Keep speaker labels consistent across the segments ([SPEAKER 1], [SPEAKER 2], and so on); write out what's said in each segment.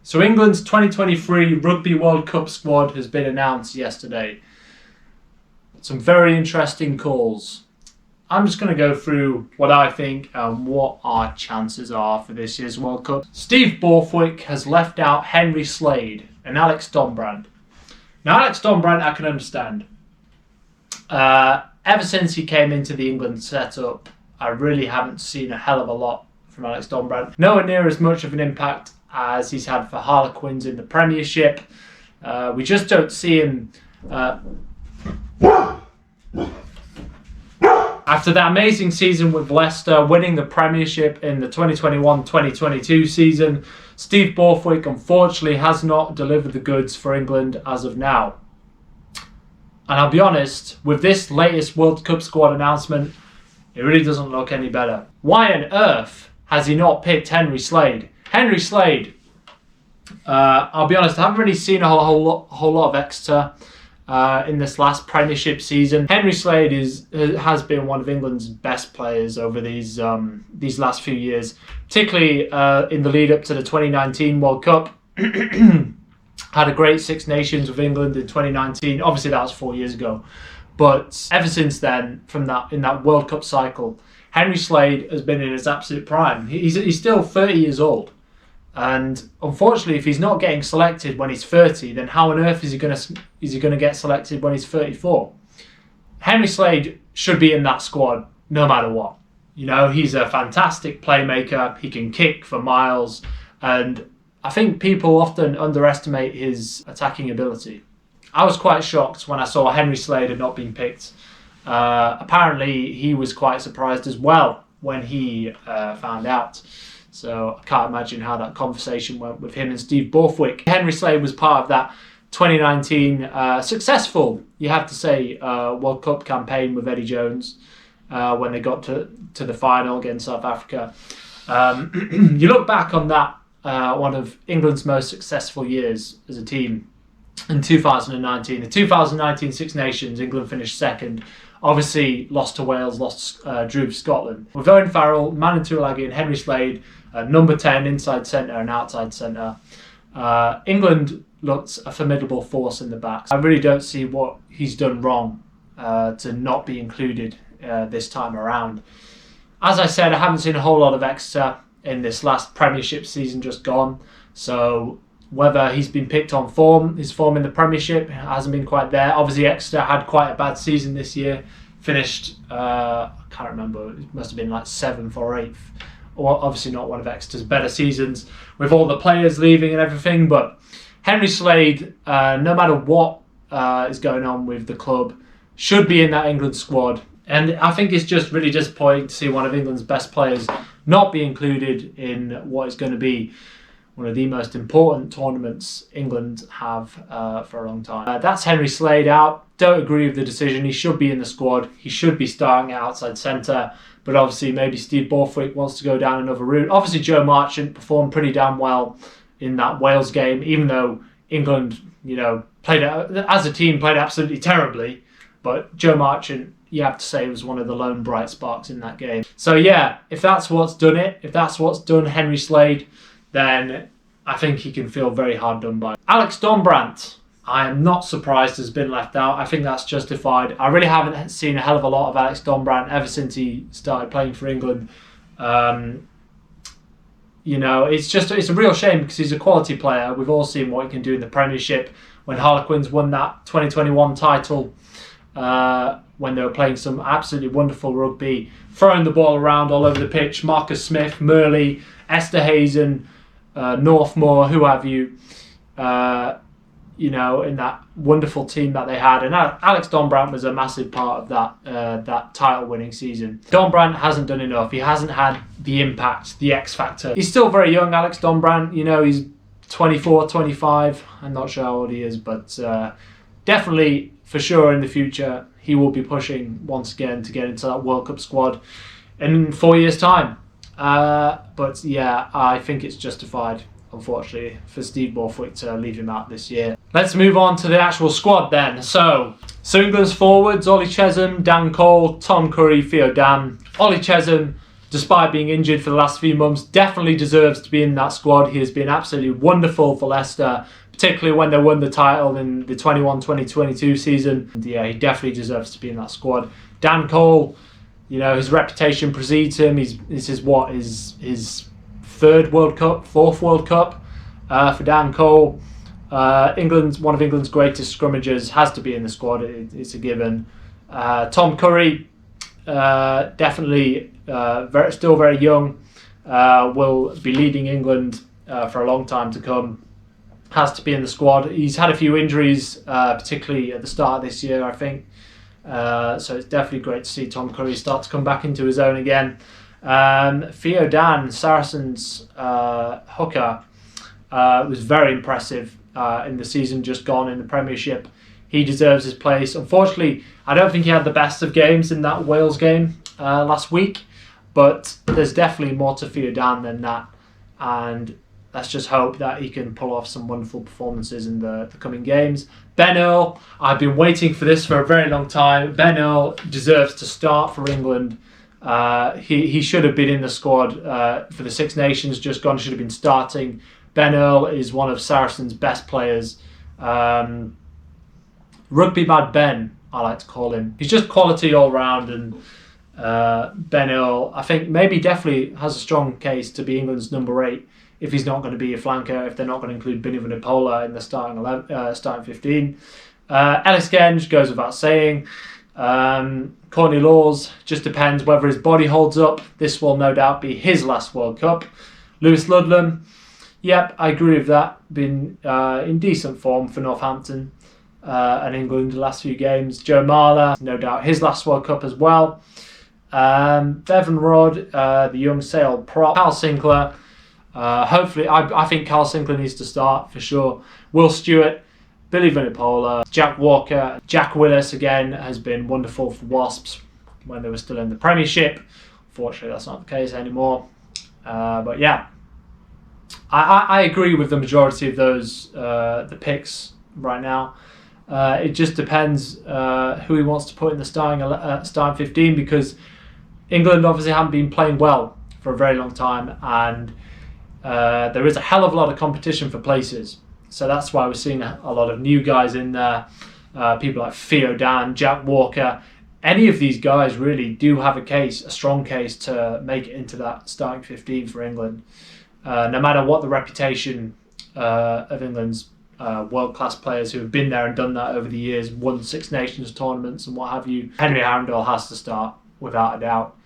[SPEAKER 1] So England's 2023 Rugby World Cup squad has been announced yesterday. Some very interesting calls. I'm just going to go through what I think and what our chances are for this year's World Cup. Steve Borthwick has left out Henry Slade and Alex Dombrand. Now, Alex Dombrand, I can understand. Ever since he came into the England setup, I really haven't seen a hell of a lot from Alex Dombrand. Nowhere near as much of an impact as he's had for Harlequins in the Premiership. We just don't see him... After that amazing season with Leicester, winning the Premiership in the 2021-2022 season, Steve Borthwick unfortunately has not delivered the goods for England as of now. And I'll be honest, with this latest World Cup squad announcement, it really doesn't look any better. Why on earth has he not picked Henry Slade? Henry Slade, I'll be honest, I haven't really seen a whole lot of Exeter in this last Premiership season. Henry Slade has been one of England's best players over these last few years, particularly in the lead up to the 2019 World Cup. Had a great Six Nations with England in 2019. Obviously, that was 4 years ago. But ever since then, in that World Cup cycle, Henry Slade has been in his absolute prime. He's still 30 years old. And unfortunately, if he's not getting selected when he's 30, then how on earth is he going to get selected when he's 34? Henry Slade should be in that squad no matter what. You know, he's a fantastic playmaker. He can kick for miles. And I think people often underestimate his attacking ability. I was quite shocked when I saw Henry Slade had not been picked. Apparently, he was quite surprised as well when he found out. So I can't imagine how that conversation went with him and Steve Borthwick. Henry Slade was part of that 2019 successful, you have to say, World Cup campaign with Eddie Jones when they got to the final against South Africa. You look back on that, one of England's most successful years as a team in 2019. The 2019 Six Nations, England finished second. Obviously lost to Wales, drew to Scotland. With Owen Farrell, Manu Tuilagi and Henry Slade, number 10 inside centre and outside centre. England looked a formidable force in the back. I really don't see what he's done wrong to not be included this time around. As I said, I haven't seen a whole lot of Exeter in this last Premiership season just gone. So whether he's been picked on form, his form in the Premiership hasn't been quite there. Obviously, Exeter had quite a bad season this year. Finished, I can't remember, it must have been like 7th or 8th. Obviously not one of Exeter's better seasons with all the players leaving and everything. But Henry Slade, no matter what is going on with the club, should be in that England squad. And I think it's just really disappointing to see one of England's best players not be included in what is going to be one of the most important tournaments England have for a long time. That's Henry Slade out. Don't agree with the decision. He should be in the squad. He should be starting at outside centre. But obviously maybe Steve Borthwick wants to go down another route. Obviously Joe Marchant performed pretty damn well in that Wales game, even though England, played as a team, played absolutely terribly. But Joe Marchant, you have to say, was one of the lone bright sparks in that game. So yeah, if that's what's done Henry Slade, then I think he can feel very hard done by. Alex Dombrand, I am not surprised has been left out. I think that's justified. I really haven't seen a hell of a lot of Alex Dombrand ever since he started playing for England. It's a real shame because he's a quality player. We've all seen what he can do in the Premiership when Harlequins won that 2021 title. When they were playing some absolutely wonderful rugby, throwing the ball around all over the pitch. Marcus Smith, Murley, Esterhazen, Northmore, who have you, in that wonderful team that they had. And Alex Dombrand was a massive part of that title-winning season. Dombrand hasn't done enough. He hasn't had the impact, the X factor. He's still very young, Alex Dombrand. He's 24, 25. I'm not sure how old he is, but definitely, for sure, in the future, he will be pushing once again to get into that World Cup squad in 4 years' time. But yeah, I think it's justified, unfortunately, for Steve Borthwick to leave him out this year. Let's move on to the actual squad then. So England's forwards: Ollie Chesham, Dan Cole, Tom Curry, Theo Dan. Ollie Chesham, despite being injured for the last few months, definitely deserves to be in that squad. He has been absolutely wonderful for Leicester, particularly when they won the title in the 21-2022 season. And yeah, he definitely deserves to be in that squad. Dan Cole, his reputation precedes him. This is his fourth World Cup for Dan Cole. One of England's greatest scrummagers, has to be in the squad. It's a given. Tom Curry, definitely still very young, will be leading England for a long time to come. Has to be in the squad. He's had a few injuries, particularly at the start of this year, I think. So it's definitely great to see Tom Curry start to come back into his own again. Theo Dan, Saracens hooker, was very impressive in the season just gone in the Premiership. He deserves his place. Unfortunately, I don't think he had the best of games in that Wales game last week, but there's definitely more to Theo Dan than that, and let's just hope that he can pull off some wonderful performances in the coming games. Ben Earl, I've been waiting for this for a very long time. Ben Earl deserves to start for England. He should have been in the squad for the Six Nations just gone, should have been starting. Ben Earl is one of Saracens' best players. Rugby Mad Ben, I like to call him. He's just quality all round, and Ben Earl, I think definitely has a strong case to be England's number 8 if he's not going to be a flanker, if they're not going to include Binny Vunipola in the starting 15. Ellis Genge goes without saying. Courtney Laws, just depends whether his body holds up. This will no doubt be his last World Cup. Lewis Ludlam, yep, I agree with that. Been in decent form for Northampton and England the last few games. Joe Marler, no doubt his last World Cup as well. Bevan Rodd, the young Sale prop. Carl Sinclair, hopefully, I think Carl Sinclair needs to start for sure. Will Stewart, Billy Vunipola, Jack Walker, Jack Willis again has been wonderful for Wasps when they were still in the Premiership. Unfortunately, that's not the case anymore. But yeah, I agree with the majority of those the picks right now. It just depends who he wants to put in the starting 15, because England obviously haven't been playing well for a very long time, and there is a hell of a lot of competition for places. So that's why we're seeing a lot of new guys in there. People like Theo Dan, Jack Walker. Any of these guys really do have a strong case to make it into that starting 15 for England. No matter what the reputation of England's world-class players who have been there and done that over the years, won Six Nations tournaments and what have you, Henry Arundel has to start without a doubt.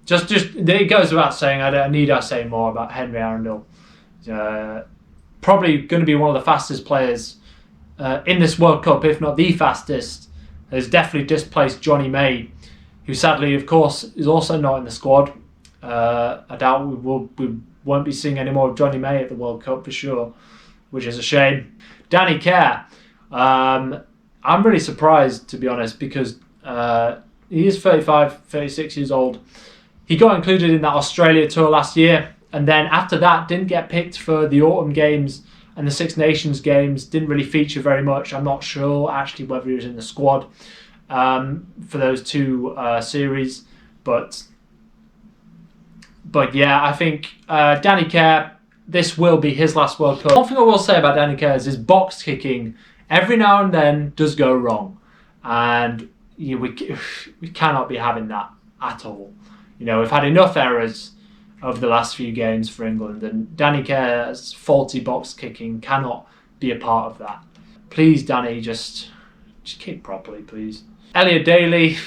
[SPEAKER 1] Just it goes without saying. I say more about Henry Arundel. Probably going to be one of the fastest players in this World Cup, if not the fastest. Has definitely displaced Johnny May, who sadly, of course, is also not in the squad. I doubt we won't be seeing any more of Johnny May at the World Cup for sure, which is a shame. Danny Care, I'm really surprised, to be honest, because he is 36 years old. He got included in that Australia tour last year, and then after that didn't get picked for the autumn games and the Six Nations games, didn't really feature very much. I'm not sure actually whether he was in the squad for those two series, but yeah, I think Danny Care, this will be his last World Cup. One thing I will say about Danny Care is his box kicking every now and then does go wrong, and we cannot be having that at all. We've had enough errors over the last few games for England, and Danny Care's faulty box kicking cannot be a part of that. Please, Danny, just kick properly, please. Elliot Daly,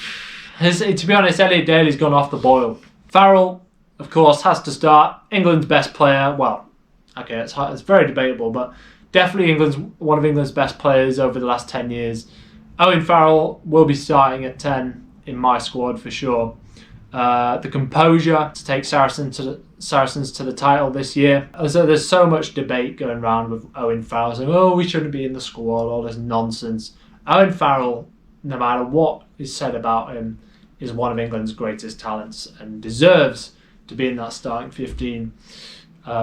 [SPEAKER 1] to be honest, Elliot Daly's gone off the boil. Farrell, of course, has to start. England's best player. Well, okay, it's very debatable, but definitely one of England's best players over the last 10 years. Owen Farrell will be starting at 10 in my squad for sure. The composure to take Saracens to the title this year. So there's so much debate going around with Owen Farrell saying, we shouldn't be in the squad, all this nonsense. Owen Farrell, no matter what is said about him, is one of England's greatest talents and deserves to be in that starting 15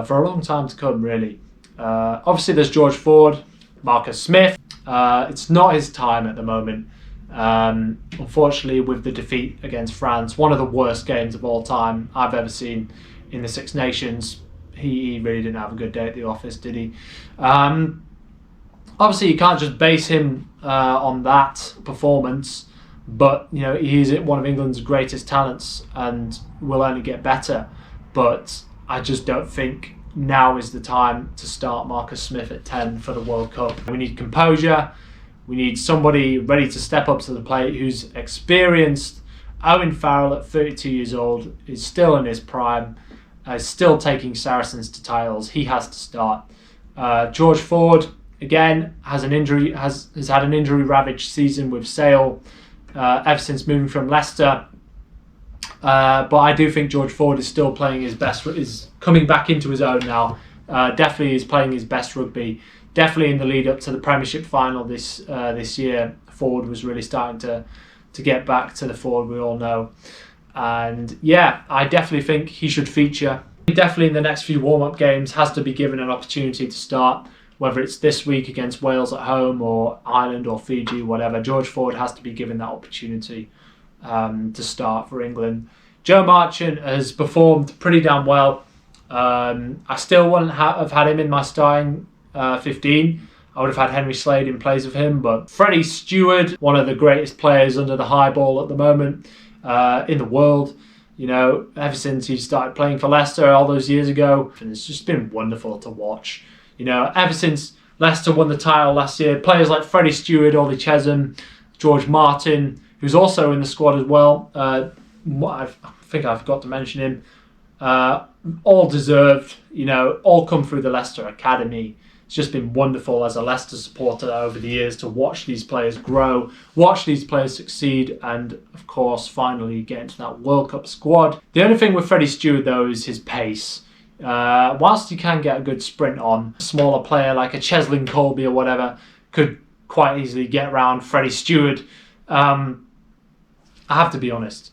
[SPEAKER 1] for a long time to come, really. Obviously, there's George Ford, Marcus Smith. It's not his time at the moment. Unfortunately, with the defeat against France, one of the worst games of all time I've ever seen in the Six Nations, he really didn't have a good day at the office, did he? Obviously, you can't just base him on that performance, but he's one of England's greatest talents and will only get better. But I just don't think now is the time to start Marcus Smith at 10 for the World Cup. We need composure. We need somebody ready to step up to the plate who's experienced. Owen Farrell at 32 years old is still in his prime, is still taking Saracens to titles. He has to start. George Ford, again, has had an injury-ravaged season with Sale ever since moving from Leicester. But I do think George Ford is still playing his best, is coming back into his own now. Definitely is playing his best rugby. Definitely in the lead up to the Premiership final this year, Ford was really starting to get back to the Ford we all know. And yeah, I definitely think he should feature. He definitely in the next few warm-up games has to be given an opportunity to start, whether it's this week against Wales at home or Ireland or Fiji, whatever. George Ford has to be given that opportunity to start for England. Joe Marchant has performed pretty damn well. I still wouldn't have had him in my starting 15. I would have had Henry Slade in place of him, but Freddie Stewart, one of the greatest players under the high ball at the moment in the world, ever since he started playing for Leicester all those years ago, and it's just been wonderful to watch. Ever since Leicester won the title last year, players like Freddie Stewart, Ollie Chesham, George Martin, who's also in the squad as well, I think I forgot to mention him, all deserved, all come through the Leicester Academy. It's just been wonderful as a Leicester supporter over the years to watch these players grow, watch these players succeed, and of course finally get into that World Cup squad. The only thing with Freddie Stewart though is his pace. Whilst he can get a good sprint on, a smaller player like a Cheslin Colby or whatever could quite easily get around Freddie Stewart. I have to be honest.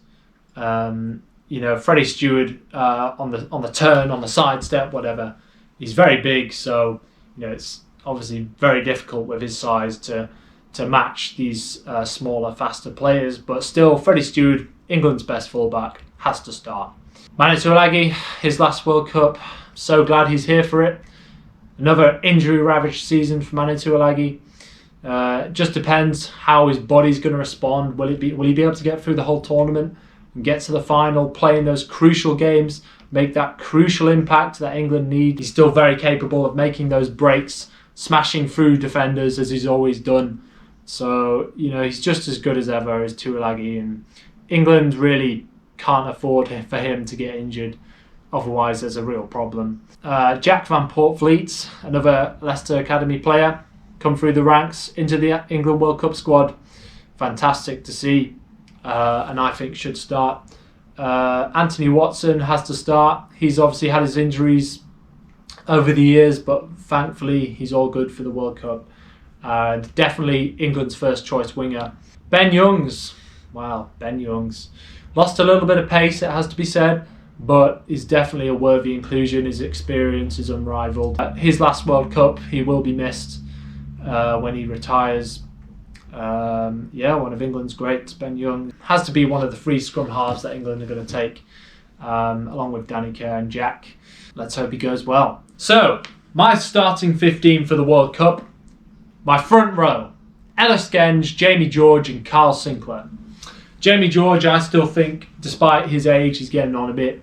[SPEAKER 1] Freddie Stewart on the turn, on the sidestep, whatever, he's very big, so it's obviously very difficult with his size to match these smaller, faster players. But still, Freddie Stewart, England's best fullback, has to start. Manu Tuilagi, his last World Cup, so glad he's here for it. Another injury-ravaged season for Manu Tuilagi. Just depends how his body's going to respond. Will he be able to get through the whole tournament and get to the final, play in those crucial games, make that crucial impact that England need? He's still very capable of making those breaks, smashing through defenders as he's always done. So, he's just as good as ever as Tuilagi, and England really can't afford for him to get injured. Otherwise, there's a real problem. Jack Van Poortvliet, another Leicester Academy player, come through the ranks into the England World Cup squad. Fantastic to see, and I think should start. Anthony Watson has to start. He's obviously had his injuries over the years, but thankfully he's all good for the World Cup. And definitely England's first choice winger. Ben Youngs. Wow, Ben Youngs. Lost a little bit of pace, it has to be said, but is definitely a worthy inclusion. His experience is unrivaled. His last World Cup, he will be missed when he retires. One of England's greats, Ben Youngs, has to be one of the three scrum halves that England are going to take, along with Danny Kerr and Jack. Let's hope he goes well. So, my starting 15 for the World Cup. My front row, Ellis Genge, Jamie George and Carl Sinclair. Jamie George, I still think, despite his age, he's getting on a bit,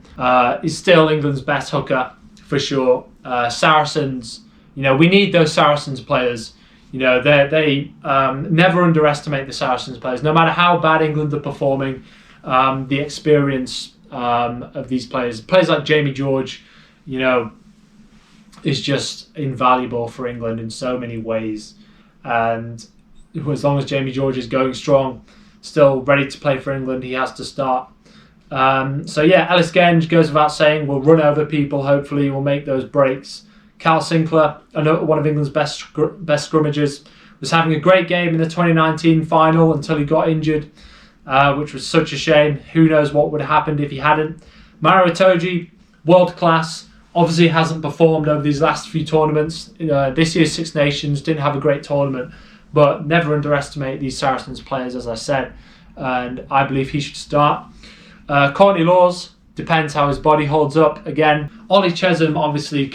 [SPEAKER 1] is still England's best hooker, for sure. Saracens, we need those Saracens players. They never underestimate the Saracens players. No matter how bad England are performing, the experience of these players like Jamie George, is just invaluable for England in so many ways. And as long as Jamie George is going strong, still ready to play for England, he has to start. Ellis Genge, goes without saying, will run over people, hopefully will make those breaks. Carl Sinclair, one of England's best scrummagers, was having a great game in the 2019 final until he got injured, which was such a shame. Who knows what would have happened if he hadn't. Maro Itoje, world class, obviously hasn't performed over these last few tournaments. This year's Six Nations didn't have a great tournament, But never underestimate these Saracens players, as I said, and I believe he should start. Courtney Lawes, depends how his body holds up. Again, Ollie Chesham obviously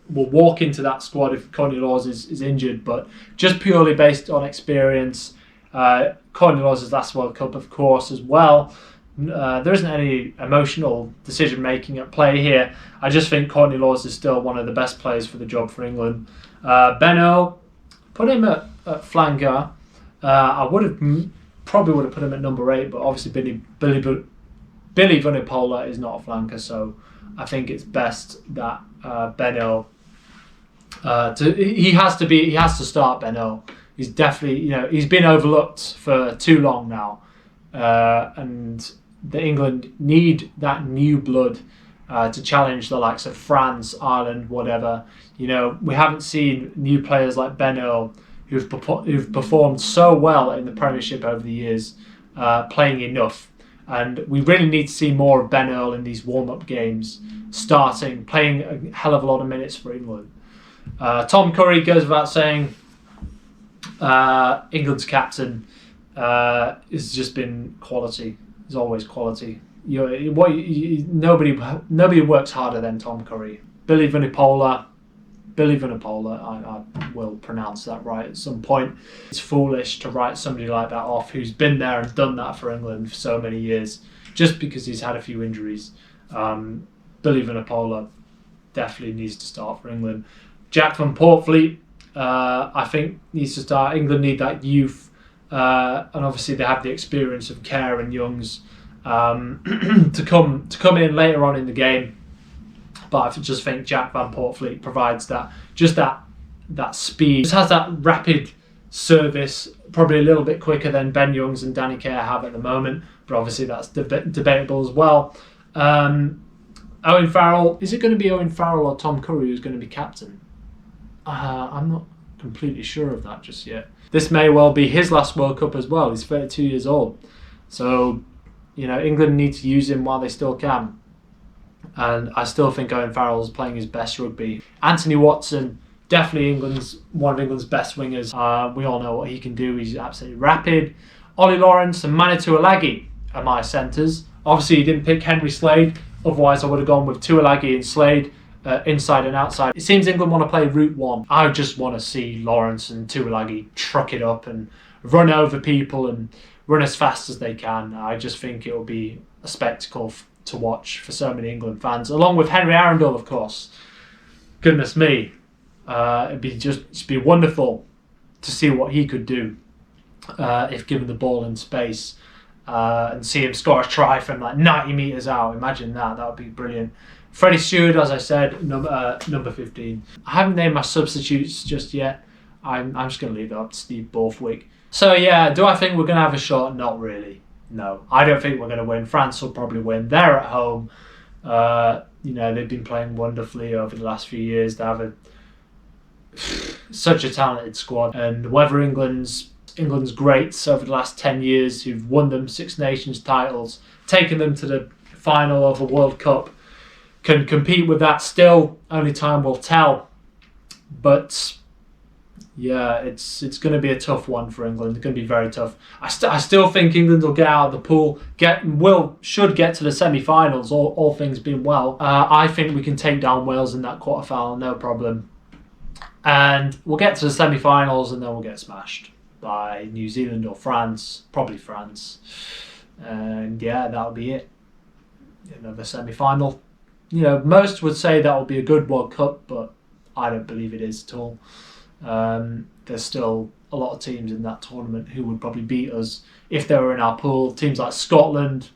[SPEAKER 1] will walk into that squad if Courtney Lawes is injured, but just purely based on experience, Courtney Lawes' last World Cup, of course, as well. There isn't any emotional decision making at play here. I just think Courtney Lawes is still one of the best players for the job for England. Ben Earl, put him at flanker. I probably would have put him at number 8, but obviously Billy Vunipola is not a flanker, so I think it's best that Ben Earl. He has to start Ben Earl. He's definitely, he's been overlooked for too long now, and the England need that new blood to challenge the likes of France, Ireland, whatever. We haven't seen new players like Ben Earl who've performed so well in the Premiership over the years, playing enough. And we really need to see more of Ben Earl in these warm-up games, playing a hell of a lot of minutes for England. Tom Curry goes without saying, England's captain has just been quality. He's always quality. Nobody works harder than Tom Curry. Billy Vunipola, I will pronounce that right at some point. It's foolish to write somebody like that off who's been there and done that for England for so many years, just because he's had a few injuries. Billy Vunipola definitely needs to start for England. Jack van Poortvliet, I think, needs to start. England need that youth, and obviously they have the experience of Kerr and Youngs to come in later on in the game. But I just think Jack van Poortvliet provides that speed. Just has that rapid service, probably a little bit quicker than Ben Youngs and Danny Kerr have at the moment. But obviously that's debatable as well. Owen Farrell, is it going to be Owen Farrell or Tom Curry who's going to be captain? I'm not completely sure of that just yet. This may well be his last World Cup as well. He's 32 years old. So, England need to use him while they still can. And I still think Owen Farrell's playing his best rugby. Anthony Watson, definitely one of England's best wingers. We all know what he can do. He's absolutely rapid. Ollie Lawrence and Manitou Alagi are my centres. Obviously, he didn't pick Henry Slade. Otherwise, I would have gone with Tuilagi and Slade, inside and outside. It seems England want to play route one. I just want to see Lawrence and Tuilagi truck it up and run over people and run as fast as they can. I just think it will be a spectacle to watch for so many England fans, along with Henry Arundel, of course. Goodness me, it'd be wonderful to see what he could do if given the ball in space, and see him score a try from like 90 metres out. Imagine that would be brilliant. Freddie Stewart, as I said, number 15. I haven't named my substitutes just yet. I'm just going to leave it up to Steve Borthwick. So yeah, do I think we're going to have a shot? Not really. No, I don't think we're going to win. France will probably win. They're at home. They've been playing wonderfully over the last few years. They have such a talented squad. And whether England's greats over the last 10 years who've won them Six Nations titles, taken them to the final of a World Cup, can compete with that still, only time will tell. But yeah, it's going to be a tough one for England. It's going to be very tough. I still think England will get out of the pool, should get to the semi-finals, all things being well. I think we can take down Wales in that quarter-final, no problem. And we'll get to the semi-finals and then we'll get smashed by New Zealand or France, probably France. And yeah, that'll be it. Another semi-final. Most would say that will be a good World Cup, but I don't believe it is at all. There's still a lot of teams in that tournament who would probably beat us if they were in our pool. Teams like Scotland,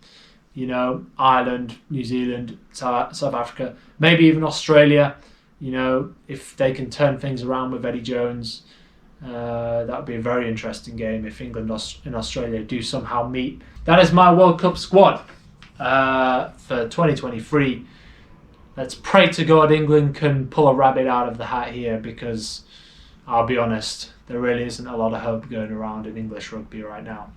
[SPEAKER 1] Ireland, New Zealand, South Africa, maybe even Australia. If they can turn things around with Eddie Jones, that would be a very interesting game if England and Australia do somehow meet. That is my World Cup squad for 2023. Let's pray to God England can pull a rabbit out of the hat here, because I'll be honest, there really isn't a lot of hope going around in English rugby right now.